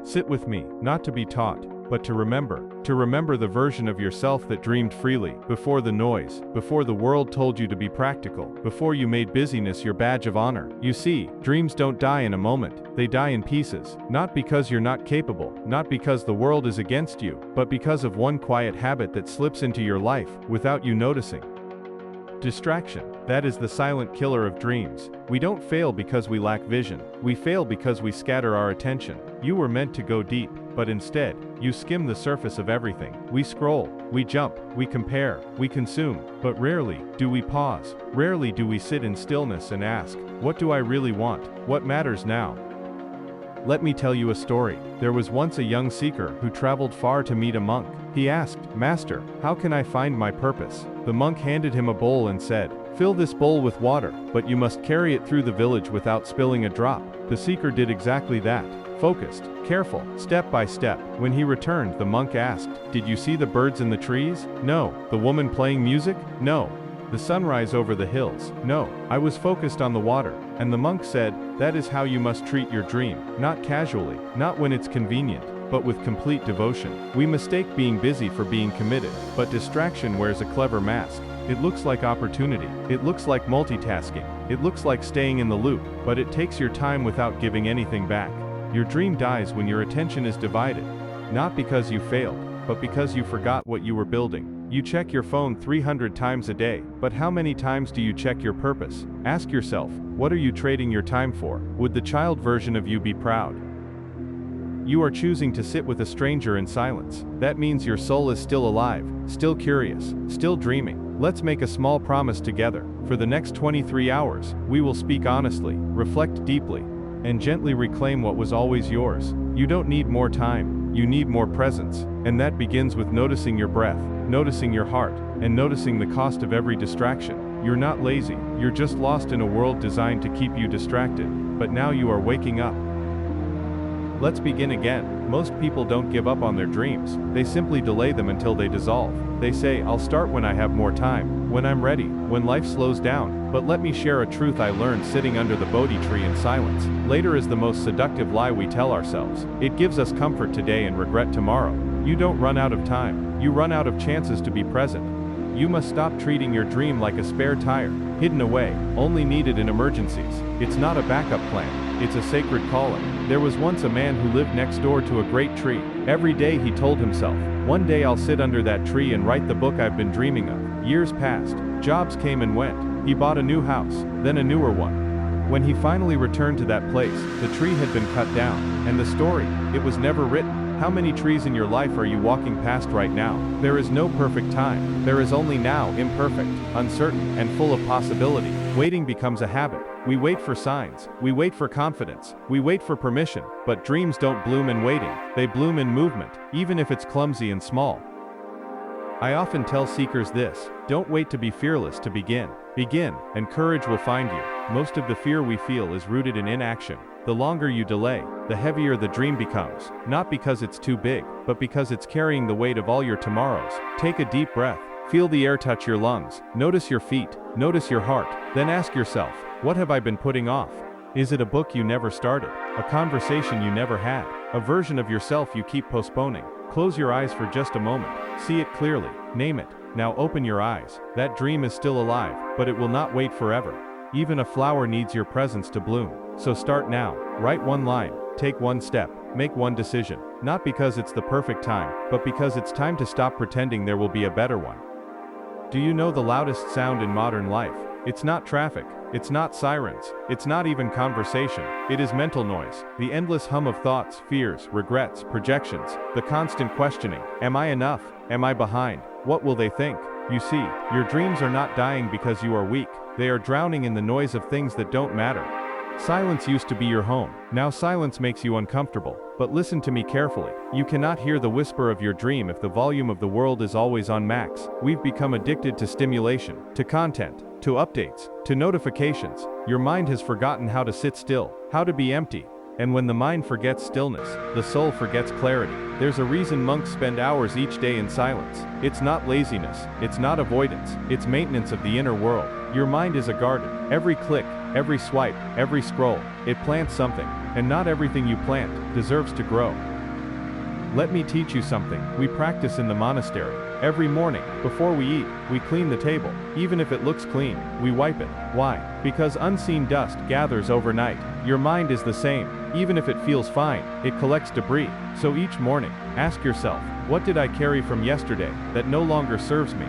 Sit with me, not to be taught, but to remember the version of yourself that dreamed freely, before the noise, before the world told you to be practical, before you made busyness your badge of honor. You see, dreams don't die in a moment, they die in pieces, not because you're not capable, not because the world is against you, but because of one quiet habit that slips into your life, without you noticing. Distraction. That is the silent killer of dreams. We don't fail because we lack vision. We fail because we scatter our attention. You were meant to go deep, but instead, you skim the surface of everything. We scroll, we jump, we compare, we consume, but rarely do we pause. Rarely do we sit in stillness and ask, what do I really want? What matters now? Let me tell you a story. There was once a young seeker who traveled far to meet a monk. He asked, "Master, how can I find my purpose?" The monk handed him a bowl and said, "Fill this bowl with water, but you must carry it through the village without spilling a drop." The seeker did exactly that. Focused, careful, step by step. When he returned, the monk asked, "Did you see the birds in the trees?" "No." "The woman playing music?" "No." "The sunrise over the hills?" "No. I was focused on the water." And the monk said, "That is how you must treat your dream, not casually, not when it's convenient, but with complete devotion." We mistake being busy for being committed, but distraction wears a clever mask. It looks like opportunity, it looks like multitasking, it looks like staying in the loop, but it takes your time without giving anything back. Your dream dies when your attention is divided, not because you failed, but because you forgot what you were building. You check your phone 300 times a day, but how many times do you check your purpose? Ask yourself, what are you trading your time for? Would the child version of you be proud? You are choosing to sit with a stranger in silence. That means your soul is still alive, still curious, still dreaming. Let's make a small promise together. For the next 23 hours, we will speak honestly, reflect deeply, and gently reclaim what was always yours. You don't need more time, you need more presence, and that begins with noticing your breath, noticing your heart, and noticing the cost of every distraction. You're not lazy, you're just lost in a world designed to keep you distracted, but now you are waking up. Let's begin again. Most people don't give up on their dreams, they simply delay them until they dissolve. They say, "I'll start when I have more time, when I'm ready, when life slows down." But let me share a truth I learned sitting under the Bodhi tree in silence. Later is the most seductive lie we tell ourselves. It gives us comfort today and regret tomorrow. You don't run out of time, you run out of chances to be present. You must stop treating your dream like a spare tire, hidden away, only needed in emergencies. It's not a backup plan, it's a sacred calling. There was once a man who lived next door to a great tree. Every day he told himself, "One day I'll sit under that tree and write the book I've been dreaming of." Years passed, jobs came and went. He bought a new house, then a newer one. When he finally returned to that place, the tree had been cut down, and the story, it was never written. How many trees in your life are you walking past right now? There is no perfect time. There is only now, imperfect, uncertain, and full of possibility. Waiting becomes a habit. We wait for signs, we wait for confidence, we wait for permission, but dreams don't bloom in waiting, they bloom in movement, even if it's clumsy and small. I often tell seekers this: don't wait to be fearless to begin. Begin, and courage will find you. Most of the fear we feel is rooted in inaction. The longer you delay, the heavier the dream becomes, not because it's too big, but because it's carrying the weight of all your tomorrows. Take a deep breath, feel the air touch your lungs, notice your feet, notice your heart, then ask yourself, what have I been putting off? Is it a book you never started? A conversation you never had? A version of yourself you keep postponing? Close your eyes for just a moment, see it clearly, name it. Now open your eyes. That dream is still alive, but it will not wait forever. Even a flower needs your presence to bloom. So start now. Write one line, take one step, make one decision. Not because it's the perfect time, but because it's time to stop pretending there will be a better one. Do you know the loudest sound in modern life? It's not traffic, it's not sirens, it's not even conversation. It is mental noise. The endless hum of thoughts, fears, regrets, projections, the constant questioning. Am I enough? Am I behind? What will they think? You see, your dreams are not dying because you are weak. They are drowning in the noise of things that don't matter. Silence used to be your home. Now silence makes you uncomfortable. But listen to me carefully. You cannot hear the whisper of your dream if the volume of the world is always on max. We've become addicted to stimulation, to content, to updates, to notifications. Your mind has forgotten how to sit still, how to be empty. And when the mind forgets stillness, the soul forgets clarity. There's a reason monks spend hours each day in silence. It's not laziness, it's not avoidance, it's maintenance of the inner world. Your mind is a garden. Every click, every swipe, every scroll, it plants something, and not everything you plant deserves to grow. Let me teach you something we practice in the monastery. Every morning, before we eat, we clean the table. Even if it looks clean, we wipe it. Why? Because unseen dust gathers overnight. Your mind is the same. Even if it feels fine, it collects debris. So each morning, ask yourself, what did I carry from yesterday that no longer serves me?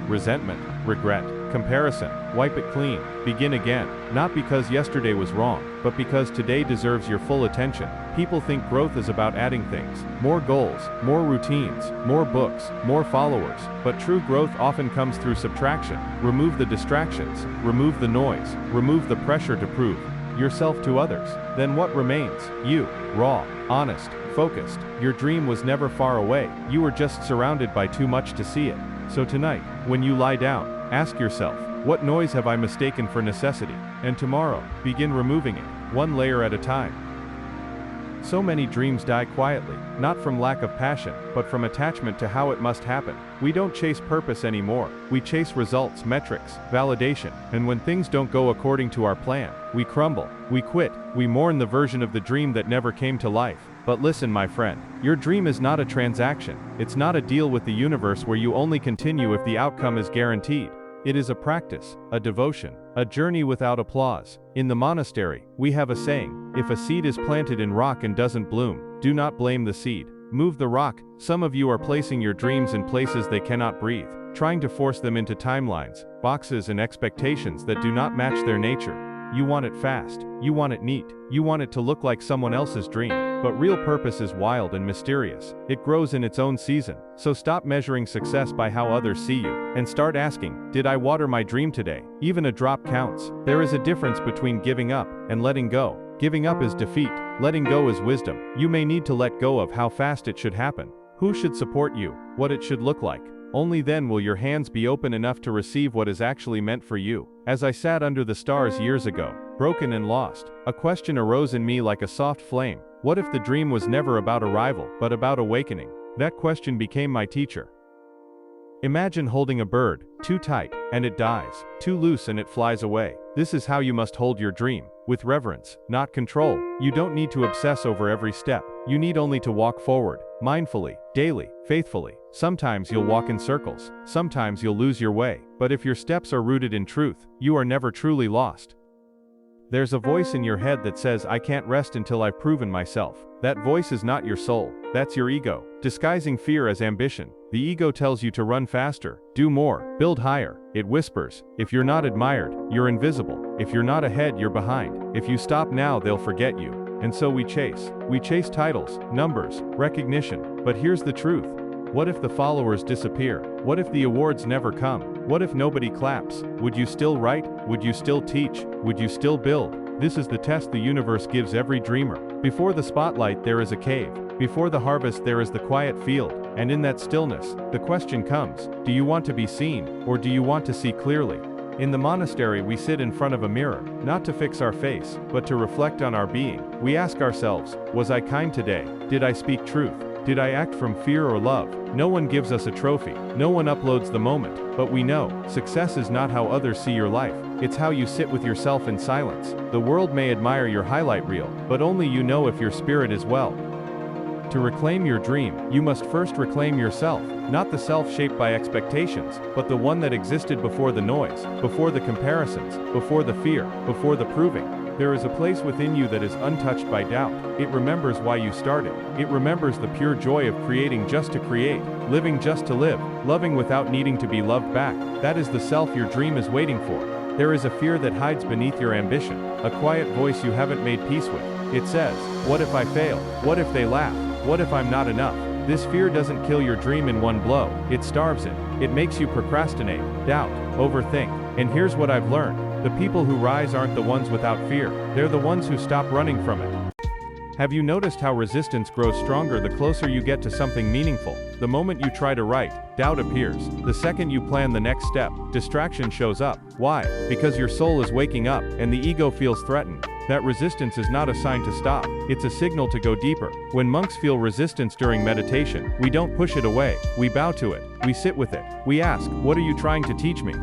Resentment, regret, comparison. Wipe it clean. Begin again. Not because yesterday was wrong, but because today deserves your full attention. People think growth is about adding things. More goals, more routines, more books, more followers. But true growth often comes through subtraction. Remove the distractions. Remove the noise. Remove the pressure to prove yourself to others. Then what remains? You. Raw, honest, focused. Your dream was never far away. You were just surrounded by too much to see it. So tonight, when you lie down, ask yourself, what noise have I mistaken for necessity? And tomorrow, begin removing it, one layer at a time. So many dreams die quietly, not from lack of passion, but from attachment to how it must happen. We don't chase purpose anymore. We chase results, metrics, validation. And when things don't go according to our plan, we crumble, we quit, we mourn the version of the dream that never came to life. But listen, my friend, your dream is not a transaction. It's not a deal with the universe where you only continue if the outcome is guaranteed. It is a practice, a devotion, a journey without applause. In the monastery, we have a saying, if a seed is planted in rock and doesn't bloom, do not blame the seed. Move the rock. Some of you are placing your dreams in places they cannot breathe, trying to force them into timelines, boxes and expectations that do not match their nature. You want it fast, you want it neat, you want it to look like someone else's dream. But real purpose is wild and mysterious. It grows in its own season. So stop measuring success by how others see you, and start asking, did I water my dream today? Even a drop counts. There is a difference between giving up and letting go. Giving up is defeat, letting go is wisdom. You may need to let go of how fast it should happen, who should support you, what it should look like. Only then will your hands be open enough to receive what is actually meant for you. As I sat under the stars years ago, broken and lost, a question arose in me like a soft flame. What if the dream was never about arrival, but about awakening? That question became my teacher. Imagine holding a bird, too tight, and it dies, too loose and it flies away. This is how you must hold your dream, with reverence, not control. You don't need to obsess over every step. You need only to walk forward, mindfully, daily, faithfully. Sometimes you'll walk in circles, sometimes you'll lose your way, but if your steps are rooted in truth, you are never truly lost. There's a voice in your head that says, I can't rest until I've proven myself. That voice is not your soul, that's your ego, disguising fear as ambition. The ego tells you to run faster, do more, build higher. It whispers, if you're not admired, you're invisible. If you're not ahead, you're behind. If you stop now, they'll forget you. And so we chase. We chase titles, numbers, recognition. But here's the truth. What if the followers disappear? What if the awards never come? What if nobody claps? Would you still write? Would you still teach? Would you still build? This is the test the universe gives every dreamer. Before the spotlight there is a cave. Before the harvest there is the quiet field. And in that stillness, the question comes, do you want to be seen, or do you want to see clearly? In the monastery we sit in front of a mirror, not to fix our face, but to reflect on our being. We ask ourselves, was I kind today? Did I speak truth? Did I act from fear or love? No one gives us a trophy, no one uploads the moment, but we know, success is not how others see your life, it's how you sit with yourself in silence. The world may admire your highlight reel, but only you know if your spirit is well. To reclaim your dream, you must first reclaim yourself, not the self shaped by expectations, but the one that existed before the noise, before the comparisons, before the fear, before the proving. There is a place within you that is untouched by doubt. It remembers why you started. It remembers the pure joy of creating just to create, living just to live, loving without needing to be loved back. That is the self your dream is waiting for. There is a fear that hides beneath your ambition, a quiet voice you haven't made peace with. It says, what if I fail? What if they laugh? What if I'm not enough? This fear doesn't kill your dream in one blow, it starves it. It makes you procrastinate, doubt, overthink. And here's what I've learned. The people who rise aren't the ones without fear, they're the ones who stop running from it. Have you noticed how resistance grows stronger the closer you get to something meaningful? The moment you try to write, doubt appears. The second you plan the next step, distraction shows up. Why? Because your soul is waking up, and the ego feels threatened. That resistance is not a sign to stop, it's a signal to go deeper. When monks feel resistance during meditation, we don't push it away, we bow to it, we sit with it, we ask, what are you trying to teach me?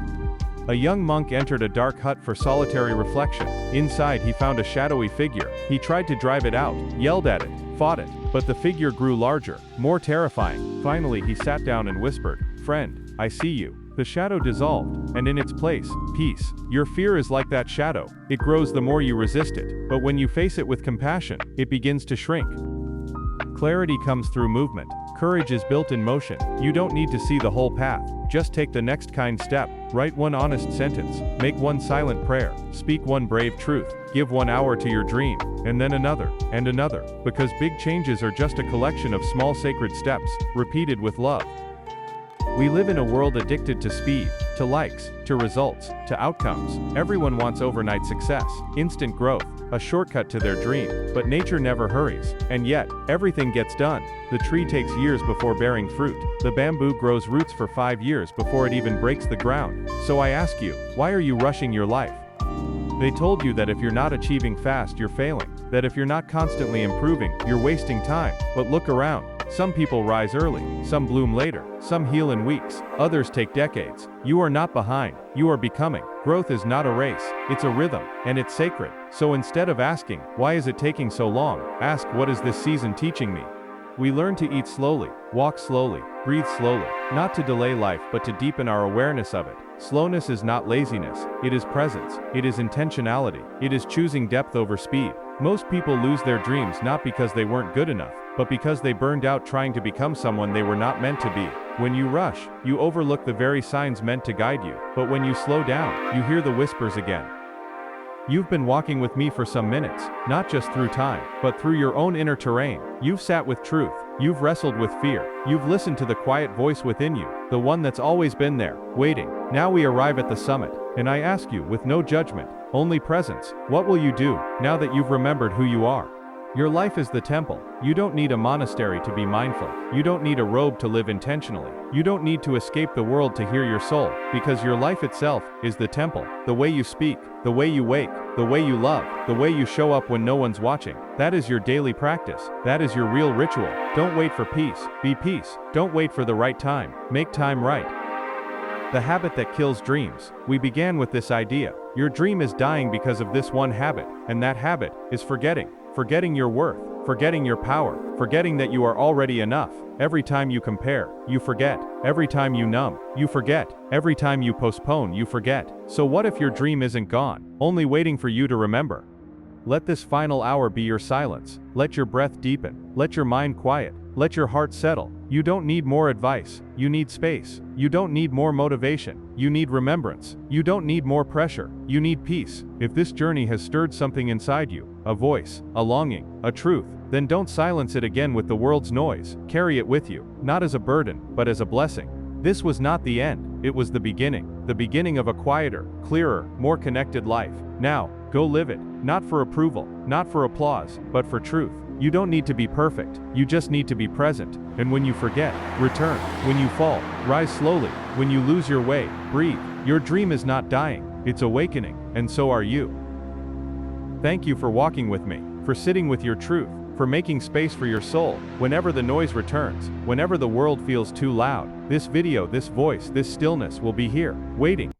A young monk entered a dark hut for solitary reflection. Inside he found a shadowy figure. He tried to drive it out, yelled at it, fought it, but the figure grew larger, more terrifying. Finally he sat down and whispered, "Friend, I see you." The shadow dissolved, and in its place, peace. Your fear is like that shadow. It grows the more you resist it, but when you face it with compassion, it begins to shrink. Clarity comes through movement. Courage is built in motion. You don't need to see the whole path. Just take the next kind step. Write one honest sentence. Make one silent prayer. Speak one brave truth. Give 1 hour to your dream, and then another, and another. Because big changes are just a collection of small sacred steps, repeated with love. We live in a world addicted to speed, to likes, to results, to outcomes. Everyone wants overnight success, instant growth, a shortcut to their dream. But nature never hurries, and yet, everything gets done. The tree takes years before bearing fruit. The bamboo grows roots for 5 years before it even breaks the ground. So I ask you, why are you rushing your life? They told you that if you're not achieving fast, you're failing. That if you're not constantly improving, you're wasting time. But look around. Some people rise early, some bloom later, some heal in weeks, others take decades. You are not behind, you are becoming. Growth is not a race, it's a rhythm, and it's sacred. So instead of asking, why is it taking so long, ask, what is this season teaching me? We learn to eat slowly, walk slowly, breathe slowly, not to delay life but to deepen our awareness of it. Slowness is not laziness, it is presence, it is intentionality, it is choosing depth over speed. Most people lose their dreams not because they weren't good enough, but because they burned out trying to become someone they were not meant to be. When you rush, you overlook the very signs meant to guide you, but when you slow down, you hear the whispers again. You've been walking with me for some minutes, not just through time, but through your own inner terrain. You've sat with truth, you've wrestled with fear, you've listened to the quiet voice within you, the one that's always been there, waiting. Now we arrive at the summit, and I ask you, with no judgment, only presence, what will you do, now that you've remembered who you are? Your life is the temple. You don't need a monastery to be mindful. You don't need a robe to live intentionally. You don't need to escape the world to hear your soul, because your life itself is the temple. The way you speak, the way you wake, the way you love, the way you show up when no one's watching. That is your daily practice. That is your real ritual. Don't wait for peace. Be peace. Don't wait for the right time. Make time right. The habit that kills dreams. We began with this idea. Your dream is dying because of this one habit, and that habit is forgetting. Forgetting your worth, forgetting your power, forgetting that you are already enough. Every time you compare, you forget. Every time you numb, you forget. Every time you postpone, you forget. So what if your dream isn't gone, only waiting for you to remember? Let this final hour be your silence. Let your breath deepen. Let your mind quiet. Let your heart settle. You don't need more advice. You need space. You don't need more motivation. You need remembrance. You don't need more pressure. You need peace. If this journey has stirred something inside you, a voice, a longing, a truth, then don't silence it again with the world's noise. Carry it with you, not as a burden, but as a blessing. This was not the end, it was the beginning of a quieter, clearer, more connected life. Now, go live it, not for approval, not for applause, but for truth. You don't need to be perfect, you just need to be present. And when you forget, return. When you fall, rise slowly. When you lose your way, breathe. Your dream is not dying, it's awakening, and so are you. Thank you for walking with me, for sitting with your truth, for making space for your soul. Whenever the noise returns, whenever the world feels too loud, this video, this voice, this stillness will be here, waiting.